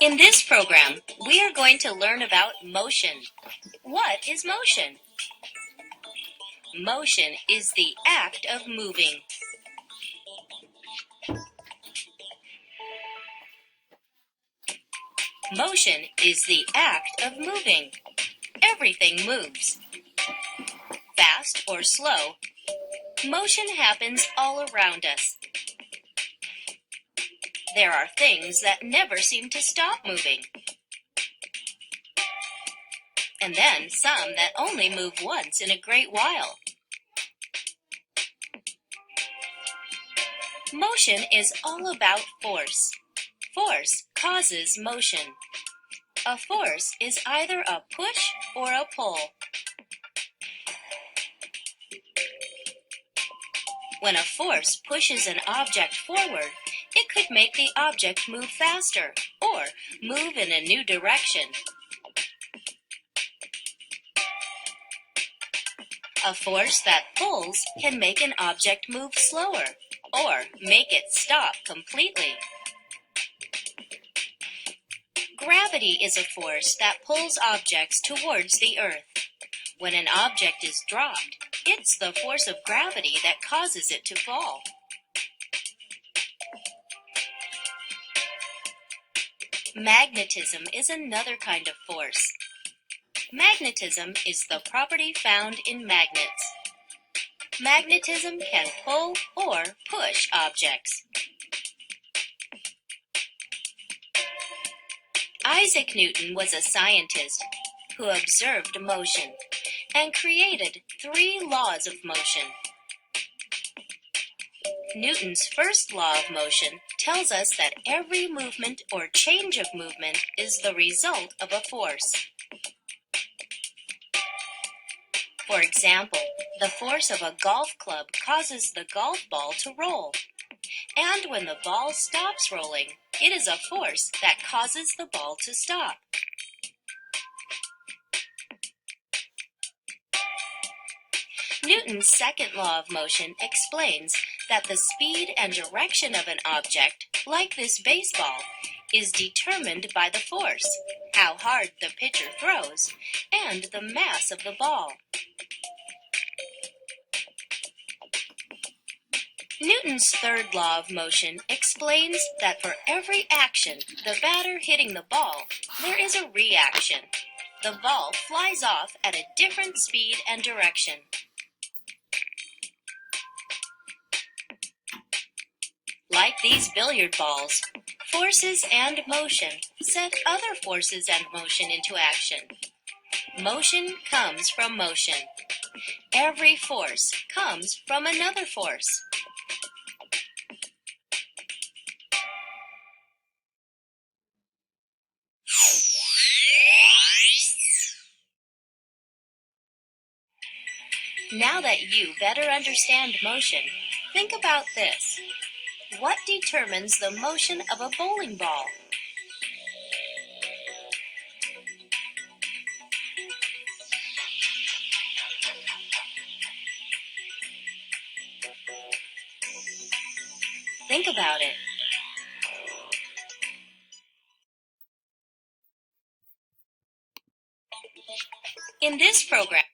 In this program, we are going to learn about motion. What is motion? Motion is the act of moving. Motion is the act of moving. Everything moves. Fast or slow, motion happens all around us. There are things that never seem to stop moving. And then some that only move once in a great while. Motion is all about force. Force causes motion. A force is either a push or a pull. When a force pushes an object forward, it could make the object move faster or move in a new direction. A force that pulls can make an object move slower or make it stop completely. Gravity is a force that pulls objects towards the earth. When an object is dropped, it's the force of gravity that causes it to fall. Magnetism is another kind of force. Magnetism is the property found in magnets. Magnetism can pull or push objects. Isaac Newton was a scientist who observed motion and created 3 laws of motion. Newton's first law of motion tells us that every movement or change of movement is the result of a force. For example, the force of a golf club causes the golf ball to roll. And when the ball stops rolling, it is a force that causes the ball to stop. Newton's second law of motion explains that the speed and direction of an object, like this baseball, is determined by the force, how hard the pitcher throws, and the mass of the ball. Newton's third law of motion explains that for every action, the batter hitting the ball, there is a reaction. The ball flies off at a different speed and direction. Like these billiard balls, forces and motion set other forces and motion into action. Motion comes from motion. Every force comes from another force. Now that you better understand motion, think about this. What determines the motion of a bowling ball? Think about it. In this program,